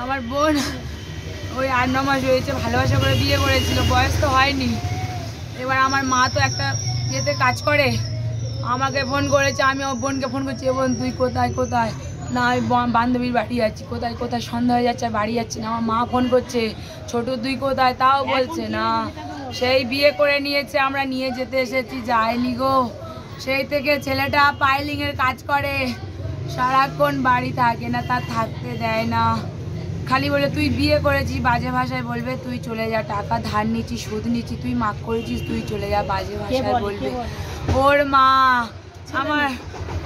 আমার বোন ওই 8-9 মাস হয়েছে, ভালোবাসা করে বিয়ে করেছিল, বয়স তো হয়নি। এবার আমার মা তো একটা ইয়েতে কাজ করে, আমাকে ফোন করেছে, আমি ওর বোনকে ফোন করছি, বোন তুই কোথায় কোথায়? না আমি বান্ধবীর বাড়ি যাচ্ছি। কোথায় কোথায়? সন্ধ্যা হয়ে যাচ্ছে, বাড়ি যাচ্ছি না। আমার মা ফোন করছে, ছোট তুই কোথায়? তাও বলছে না। সেই বিয়ে করে নিয়েছে, আমরা নিয়ে যেতে এসেছি, যায়নি গো। সেই থেকে ছেলেটা পাইলিংয়ের কাজ করে, সারাক্ষণ বাড়ি থাকে না, তার থাকতে দেয় না। খালি বলে তুই বিয়ে করেছিস, বাজে ভাষায় বলবে তুই চলে যা, টাকা ধার নিচ্ছিস, সুদ নিচ্ছিস, তুই মাক করেছিস, তুই চলে যা, বাজে ভাষায় বলবে। ওর মা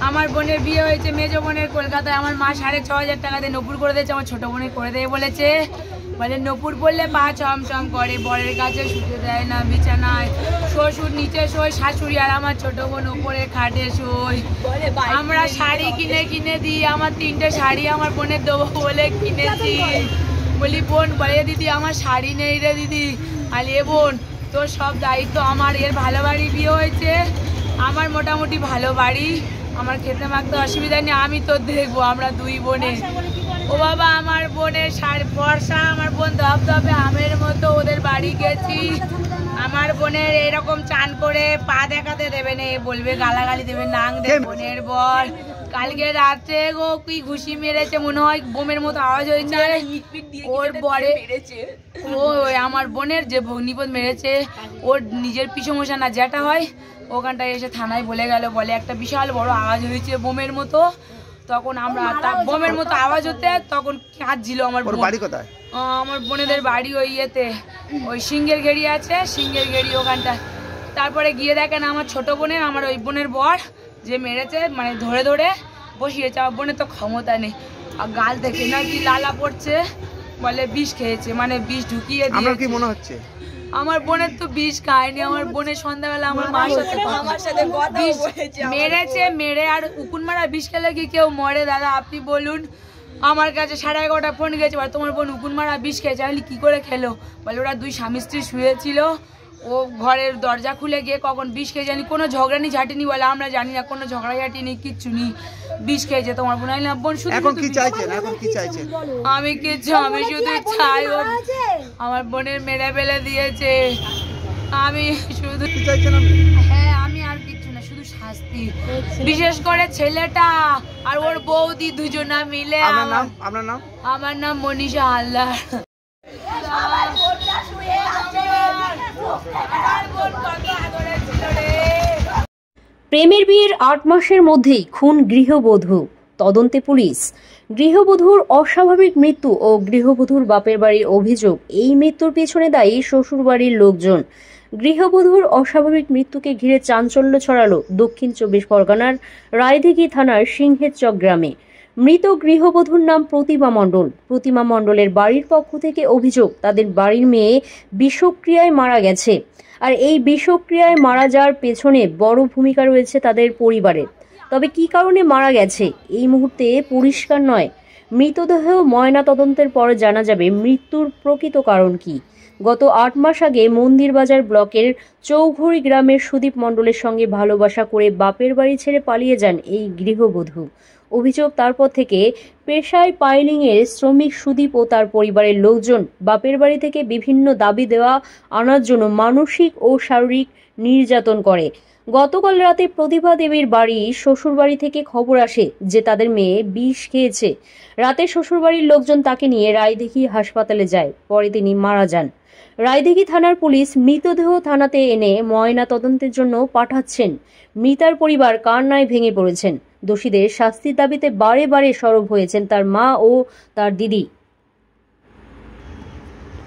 আমার বোনের বিয়ে হয়েছে, মেজো বোনের কলকাতায়, আমার মা 6,500 টাকা দিয়ে নপুর করে দিয়েছে, আমার ছোটো বোনের করে দেয় বলেছে। বলে নপুর পড়লে পা চমচম করে, বরের কাছে শুতে দেয় না, বিছানায় শ্বশুর নিচে শোয়, শাশুড়ি আর আমার ছোটো বোন ওপরে খাটে শোয়। আমরা শাড়ি কিনে কিনে দিই, আমার 3টে শাড়ি আমার বোনের দেবো বলে কিনেছি। বলি বোন, বলে দিদি আমার শাড়ি নেই রে দিদি। আলি এ বোন, তোর সব দায়িত্ব আমার। এর ভালো বাড়ি বিয়ে হয়েছে, আমার মোটামুটি ভালো বাড়ি, আমার খেতে মাখতে অসুবিধা নেই, আমি তো দেখবো। আমরা 2 বোনে, ও বাবা আমার বোনের বর্ষা, আমার বোন ধপধপে আমের মতো, ওদের বাড়ি গেছি। আমার বোনের এরকম চান করে পা দেখাতে দেবে না, বলবে গালাগালি দেবে, নাং দেবে। বোনের বর কালকে রাতে গো কি ঘুষি মেরেছে, মনে হয় বোমের মতো আওয়াজ হয়েছে। ওর বরে ও আমার বোনের যে ভগ্নিপদ মেরেছে, ওর নিজের পিছমশা না যেটা হয়, ওখানটায় এসে থানায় বলে গেল, বলে একটা বিশাল বড় আওয়াজ হয়েছে বোমের মতো। তখন আমরা বোমের মতো আওয়াজ হতে তখন কাঁদছিল আমার বোন। বাড়ি কোথায়? আমার বোনেদের বাড়ি ওই ইয়েতে, ওই সিংহের গেড়ি আছে, সিংহের গেড়ি ওখানটা। তারপরে গিয়ে দেখেন আমার ছোট বোনের, আমার ওই বোনের বর যে মেরেছে, মানে ধরে ধরে বসিয়েছে। আমার বোনের তো ক্ষমতা নেই, আর গাল দেখে না কি লালা পড়ছে, বলে বিষ খেয়েছে, মানে বিষ ঢুকিয়ে দিয়ে। কি মনে হচ্ছে আমার বোনের তো বিষ খায়নি, আমার বোনের সন্ধ্যাবেলা আমার মার সাথে বিষ মেরেছে, মেরে আর উকুন মারা বিষ খেলে কি কেউ মরে? দাদা আপনি বলুন। আমার কাছে 11:30 ফোন গেছে, তোমার বোন উকুন মারা বিষ খেয়েছে। আমি কি করে খেলো? বলে ওরা 2 স্বামী স্ত্রী শুয়েছিল, ও ঘরের দরজা খুলে গিয়ে কখন বিষ খেয়ে জানি, কোনো ঝগড়ানি ঝাঁটিনি। বলে আমরা জানি না, কোনো ঝগড়া ঝাঁটিনি, কিচ্ছু নেই, বিষ খেয়েছে তোমার বোন। বোন শুধু এখন কি চাইছেন? এখন কি চাইছেন? আমি কিছু, আমি শুধু চাই আমার বোনের মেরে ফেলে দিয়েছে, আমি শুধু চাইছেন। হ্যাঁ, আমি আর কিছু না, শুধু শাস্তি, বিশেষ করে ছেলেটা আর ওর বৌদি দুজনা মিলে। আপনার নাম? আমার নাম মনীষা হালদার। প্রেমের বিয়ের 8 মাসের মধ্যেই খুন গৃহবধূ, তদন্তে পুলিশ। গৃহবধূর অস্বাভাবিক মৃত্যু ও গৃহবধূর বাপের বাড়ির অভিযোগ, এই মৃত্যুর পেছনে দায়ী শ্বশুরবাড়ির লোকজন। গৃহবধূর অস্বাভাবিক মৃত্যুকে ঘিরে চাঞ্চল্য ছড়ালো দক্ষিণ 24 পরগনার রায়দিঘি থানার সিংহের চক গ্রামে। মৃত গৃহবধূর নাম প্রতিমা মণ্ডল। প্রতিমা মণ্ডলের বাড়ির পক্ষ থেকে অভিযোগ, তাদের বাড়ির মেয়ে বিষক্রিয়ায় মারা গেছে। আর এই বিষক্রিয়ায় মারা যাওয়ার পেছনে বড় ভূমিকা রয়েছে তাদের পরিবারের। তবে কি কারণে মারা গেছে এই মুহূর্তে পরিষ্কার নয়। মৃতদেহ ময়না তদন্তের পর জানা যাবে মৃত্যুর প্রকৃত কারণ কি। গত 8 মাস আগে মন্দিরবাজার ব্লকের চৌঘড়ি গ্রামের সুদীপ মণ্ডলের সঙ্গে ভালোবাসা করে বাপের বাড়ি ছেড়ে পালিয়ে যান এই গৃহবধূ। অভিযোগ, তারপর থেকে পেশায় পাইলিংয়ের শ্রমিক সুদীপ ও তার পরিবারের লোকজন বাপের বাড়ি থেকে বিভিন্ন দাবি দেওয়া আনার জন্য মানসিক ও শারীরিক নির্যাতন করে। গতকাল রাতে প্রতিভা দেবীর বাড়ি শ্বশুরবাড়ি থেকে খবর আসে যে তাদের মেয়ে বিষ খেয়েছে। রাতে শ্বশুরবাড়ির লোকজন তাকে নিয়ে রায়দিঘি হাসপাতালে যায়, পরে তিনি মারা যান। রায়দিঘি থানার পুলিশ মৃতদেহ থানাতে এনে ময়না তদন্তের জন্য পাঠাচ্ছেন। মৃতার পরিবার কান্নায় ভেঙে পড়েছেন। দোষীদের শাস্তির দাবিতে বারে বারে সরব হয়েছেন তার মা ও তার দিদি।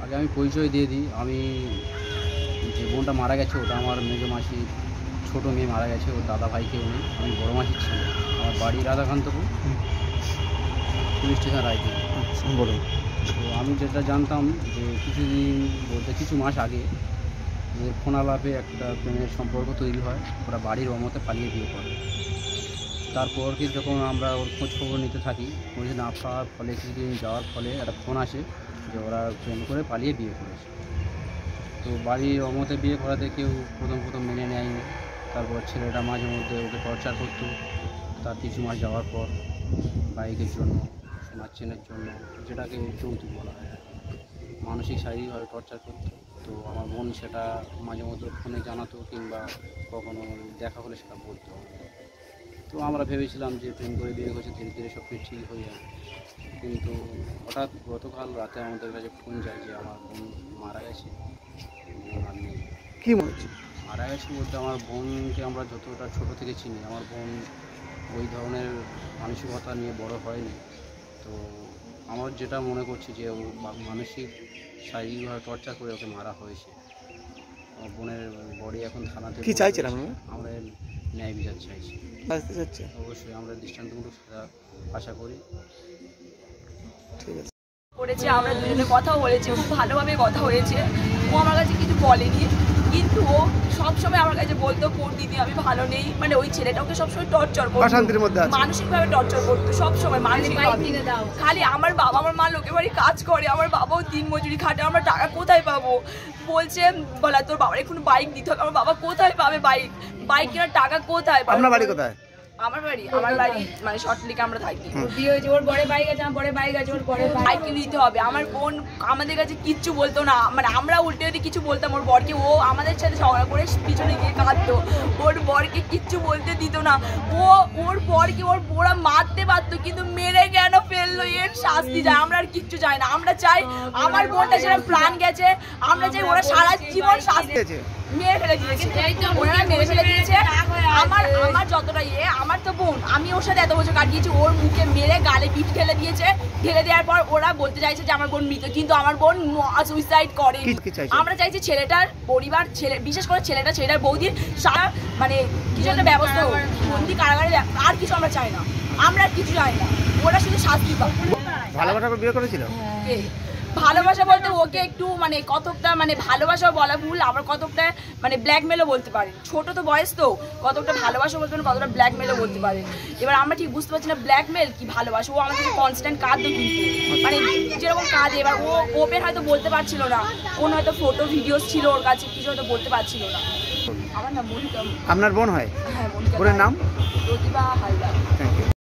আগে আমি পরিচয় দিয়ে দিই, আমি যে বোনটা মারা গেছে ওটা আমার মেজো মাসি, ছোটো মেয়ে মারা গেছে, ওর দাদা ভাই কেউ নেই, আমি বড়ো মাসির ছেলে। আমার বাড়ি রাধাকান্তপুর, পুলিশ স্টেশন রায়দিঘি। বলুন। তো আমি যেটা জানতাম যে কিছুদিন বলতে কিছু মাস আগে ফোন আলাপে একটা প্রেমের সম্পর্ক তৈরি হয়, ওরা বাড়ির অমতে পালিয়ে বিয়ে করে। তারপর কি যখন আমরা ওর খোঁজ খবর নিতে থাকি, খোঁজ না পাওয়ার ফলে কিছুদিন যাওয়ার ফলে একটা ফোন আসে যে ওরা প্রেম করে পালিয়ে বিয়ে করেছে। তো বাড়ির অমতে বিয়ে করাতে কেউ প্রথম মেনে নেয়নি। তারপর ছেলেটা মাঝে মধ্যে ওকে টর্চার করতো। তার কিছু মাস যাওয়ার পর বাইকের জন্য সোনার চেনের জন্য, যেটাকে যৌতুক বলা হয়, মানসিক শারীরিকভাবে টর্চার করতো। তো আমার বোন সেটা মাঝে মধ্যে ফোনে জানাতো কিংবা কখনো দেখা হলে সেটা বলতো। তো আমরা ভেবেছিলাম যে প্রেম করে বিয়ে হয়েছে, ধীরে ধীরে সব কিছু ঠিক হয়ে যাবে। কিন্তু হঠাৎ গতকাল রাতে আমাদের কাছে ফোন যায় যে আমার বোন মারা গেছে। আমি কি মনে হচ্ছে? মারা গেছে বলতে, আমার বোনকে আমরা যতটা ছোটো থেকে চিনি, আমার বোন ওই ধরনের মানসিকতা নিয়ে বড় হয়নি। তো আমার যেটা মনে করছি যে ও মানসিক শারীরিকভাবে টর্চার করে ওকে মারা হয়েছে। আমার বোনের বডি এখন থানাতে। কি চাইছেন আপনারা? আমরা ন্যায় বিচার চাইছি। বাঁচতে চাচ্ছে? অবশ্যই আমরা দৃষ্টান্তমূলক সাজা আশা করি। ঠিক আছে। করেছে, আমরা দুজনে কথাও বলেছি, খুব ভালোভাবে কথা হয়েছে। ও আমার কাছে কিছু বলেনি, কিন্তু ও সবসময় আমার কাছে বলতো কোন দিদি আমি ভালো নেই, মানে ওই ছেলেটা ওকে সবসময় টর্চার করতো, অশান্তির মধ্যে আছে, মানসিকভাবে টর্চার করতো সবসময়, মানসিকভাবে। খালি আমার বাবা, আমার মা লোকের বাড়ি কাজ করে, আমার বাবাও দিন মজুরি খাটে, আমরা টাকা কোথায় পাবো? বলছে বলা তোর বাবার এখন বাইক দিতে হবে। আমার বাবা কোথায় পাবে বাইক কেনার টাকা কোথায় পাবে? আপনার বাড়ি কোথায়? আমার বাড়ি মানে শর্টলিকে আমরা থাকি। বিয়ে হয়েছে, ওর বড় বাইক আছে, আমার বড় বাইক আছে, ওর বড় বাইক কিনে দিতে হবে। আমার বোন আমাদের কাছে কিচ্ছু বলতো না, মানে আমরা উল্টে যদি কিছু বলতাম ওর বরকে, ও আমাদের সাথে ঝগড়া করে পিছনে গিয়ে কাঁদতো। ওর বরকে কিচ্ছু বলতে দিত না। ওর বরকে ওর বোরা মারতে পারতো, কিন্তু মেরে কেন ফেললো এর শাস্তি চাই। আমরা আর কিচ্ছু চাই না, আমরা চাই আমার বোনটা যেরকম প্রাণ গেছে, আমরা চাই ওরা সারা জীবন শাস্তি মেরে ফেলে দিয়েছে, ওরা মেরে ফেলে দিয়েছে। আমার যতটা আমার তো বোন, আমি ওর সাথে এত বছর কাটিয়েছি, ওর মুখে মেরে গালে পিঠ ঢেলে দিয়েছে। ঢেলে দেওয়ার পর ওরা বলতে চাইছে যে আমার বোন মৃত, কিন্তু আমার বোন সুইসাইড করে। আমরা চাইছি ছেলেটার পরিবার, বিশেষ করে ছেলেটার বৌদির সারা মানে কিছু একটা ব্যবস্থা, বন্দি কারাগারে, আর কিছু আমরা চাই না, আমরা আর কিছু চাই না, ওরা শুধু শাস্তি পাবে। ভালোবাসা করে বিয়ে করেছিল? ভালোবাসা বলতে ওকে একটু মানে কতকটা মানে ভালোবাসা বলা ভুল, আবার কতকটা মানে ব্ল্যাকমেলও বলতে পারে। ছোট তো বয়স, তো কতকটা ভালোবাসা বলতে পারে, কতটা ব্ল্যাকমেলও বলতে পারে। এবার আমরা ঠিক বুঝতে পারছি না ব্ল্যাকমেল কি ভালোবাসা। ও আমাদের কনস্ট্যান্ট কাঁদতো, কিন্তু মানে যেরকম কাঁদে, এবার ও ওপেন হয়তো বলতে পারছিল না, ওর হয়তো ফটো ভিডিওস ছিল ওর কাছে, কিছু হয়তো বলতে পারছিল না। আমার নাম মনিকা। আপনার বোন হয়? হ্যাঁ, মনিকা। বোনের নাম? প্রতিভা হালদার। Thank you.